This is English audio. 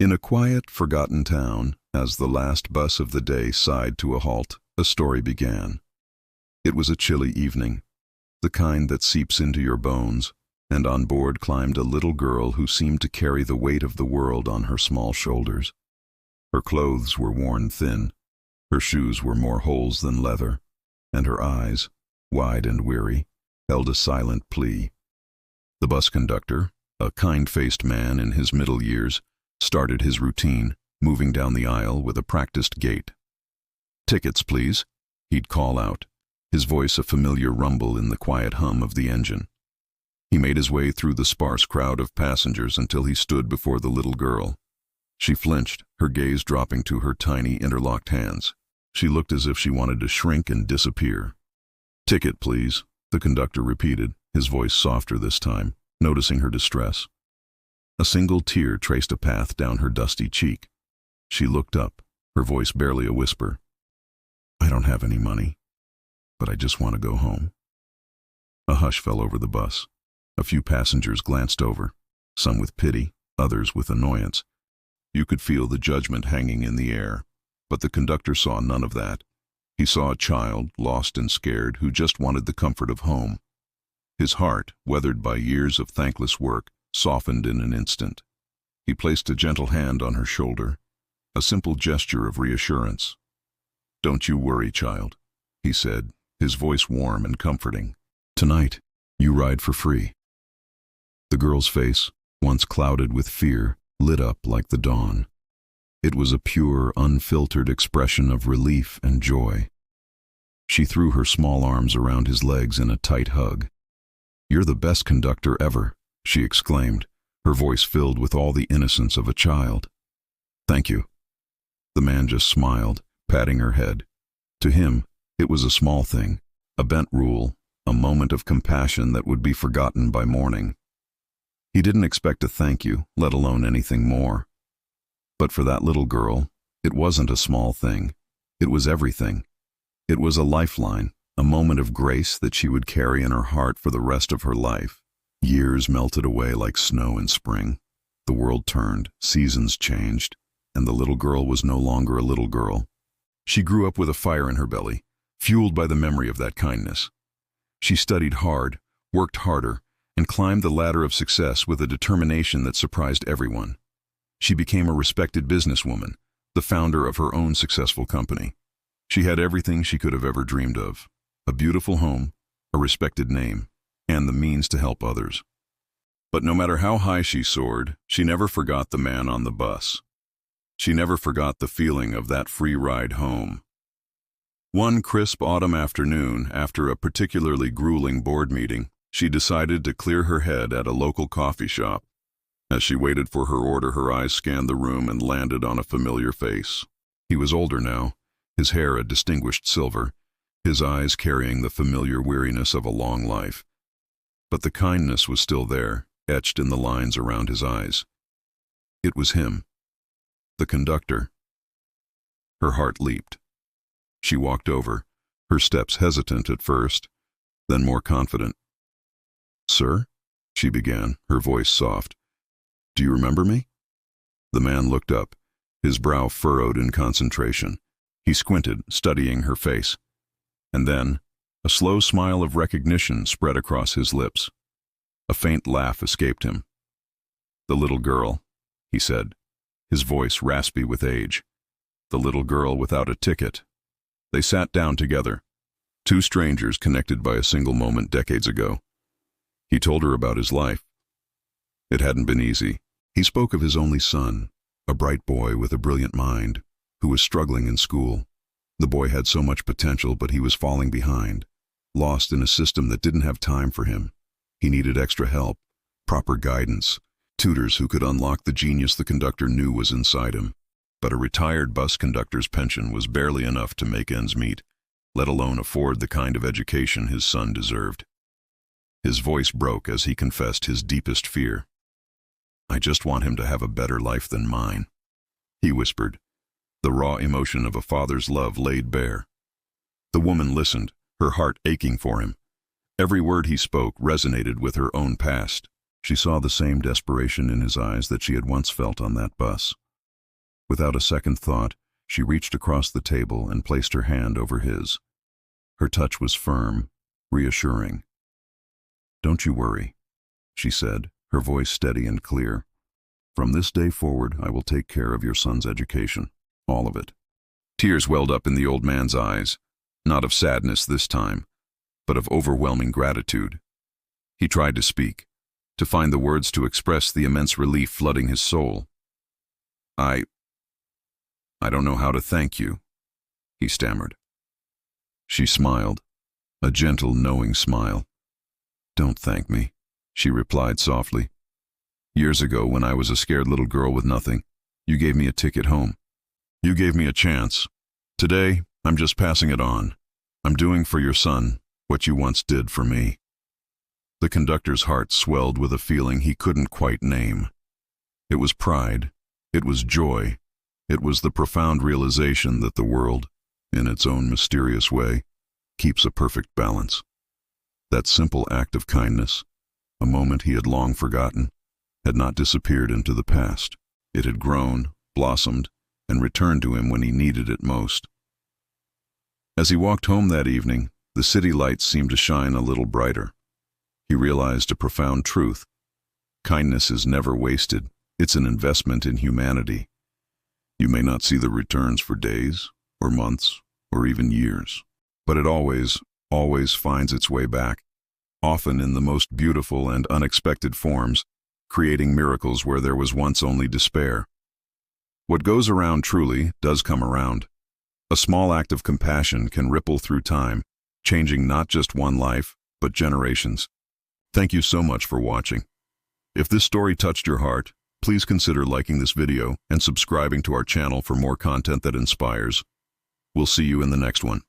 In a quiet, forgotten town, as the last bus of the day sighed to a halt, a story began. It was a chilly evening, the kind that seeps into your bones, and on board climbed a little girl who seemed to carry the weight of the world on her small shoulders. Her clothes were worn thin, her shoes were more holes than leather, and her eyes, wide and weary, held a silent plea. The bus conductor, a kind-faced man in his middle years, started his routine, moving down the aisle with a practiced gait. "Tickets, please," he'd call out, his voice a familiar rumble in the quiet hum of the engine. He made his way through the sparse crowd of passengers until he stood before the little girl. She flinched, her gaze dropping to her tiny interlocked hands. She looked as if she wanted to shrink and disappear. "Ticket, please," the conductor repeated, his voice softer this time, noticing her distress. A single tear traced a path down her dusty cheek. She looked up, her voice barely a whisper. "I don't have any money, but I just want to go home." A hush fell over the bus. A few passengers glanced over, some with pity, others with annoyance. You could feel the judgment hanging in the air, but the conductor saw none of that. He saw a child, lost and scared, who just wanted the comfort of home. His heart, weathered by years of thankless work, softened in an instant. He placed a gentle hand on her shoulder, a simple gesture of reassurance. "Don't you worry, child," he said, his voice warm and comforting. "Tonight, you ride for free." The girl's face, once clouded with fear, lit up like the dawn. It was a pure, unfiltered expression of relief and joy. She threw her small arms around his legs in a tight hug. "You're the best conductor ever," she exclaimed, her voice filled with all the innocence of a child. "Thank you." The man just smiled, patting her head. To him, it was a small thing, a bent rule, a moment of compassion that would be forgotten by morning. He didn't expect a thank you, let alone anything more. But for that little girl, it wasn't a small thing. It was everything. It was a lifeline, a moment of grace that she would carry in her heart for the rest of her life. Years melted away like snow in spring. The world turned, seasons changed, and the little girl was no longer a little girl. She grew up with a fire in her belly, fueled by the memory of that kindness. She studied hard, worked harder, and climbed the ladder of success with a determination that surprised everyone. She became a respected businesswoman, the founder of her own successful company. She had everything she could have ever dreamed of: a beautiful home, a respected name, and the means to help others. But no matter how high she soared, she never forgot the man on the bus. She never forgot the feeling of that free ride home. One crisp autumn afternoon, after a particularly grueling board meeting, she decided to clear her head at a local coffee shop. As she waited for her order, her eyes scanned the room and landed on a familiar face. He was older now, his hair a distinguished silver, his eyes carrying the familiar weariness of a long life. But the kindness was still there, etched in the lines around his eyes. It was him, the conductor. Her heart leaped. She walked over, her steps hesitant at first, then more confident. "Sir?" she began, her voice soft. "Do you remember me?" The man looked up, his brow furrowed in concentration. He squinted, studying her face. And then, a slow smile of recognition spread across his lips. A faint laugh escaped him. "The little girl," he said, his voice raspy with age. "The little girl without a ticket." They sat down together, two strangers connected by a single moment decades ago. He told her about his life. It hadn't been easy. He spoke of his only son, a bright boy with a brilliant mind, who was struggling in school. The boy had so much potential, but he was falling behind, lost in a system that didn't have time for him. He needed extra help, proper guidance, tutors who could unlock the genius the conductor knew was inside him. But a retired bus conductor's pension was barely enough to make ends meet, let alone afford the kind of education his son deserved. His voice broke as he confessed his deepest fear. "I just want him to have a better life than mine," he whispered, the raw emotion of a father's love laid bare. The woman listened, her heart aching for him. Every word he spoke resonated with her own past. She saw the same desperation in his eyes that she had once felt on that bus. Without a second thought, she reached across the table and placed her hand over his. Her touch was firm, reassuring. "Don't you worry," she said, her voice steady and clear. "From this day forward, I will take care of your son's education, all of it." Tears welled up in the old man's eyes, not of sadness this time, but of overwhelming gratitude. He tried to speak, to find the words to express the immense relief flooding his soul. I don't know how to thank you," he stammered. She smiled, a gentle, knowing smile. "Don't thank me," she replied softly. "Years ago, when I was a scared little girl with nothing, you gave me a ticket home. You gave me a chance. Today, I'm just passing it on. I'm doing for your son what you once did for me." The conductor's heart swelled with a feeling he couldn't quite name. It was pride. It was joy. It was the profound realization that the world, in its own mysterious way, keeps a perfect balance. That simple act of kindness, a moment he had long forgotten, had not disappeared into the past. It had grown, blossomed, and returned to him when he needed it most. As he walked home that evening, the city lights seemed to shine a little brighter. He realized a profound truth. Kindness is never wasted. It's an investment in humanity. You may not see the returns for days, or months, or even years, but it always finds its way back, often in the most beautiful and unexpected forms, creating miracles where there was once only despair. What goes around truly does come around. A small act of compassion can ripple through time, changing not just one life, but generations. Thank you so much for watching. If this story touched your heart, please consider liking this video and subscribing to our channel for more content that inspires. We'll see you in the next one.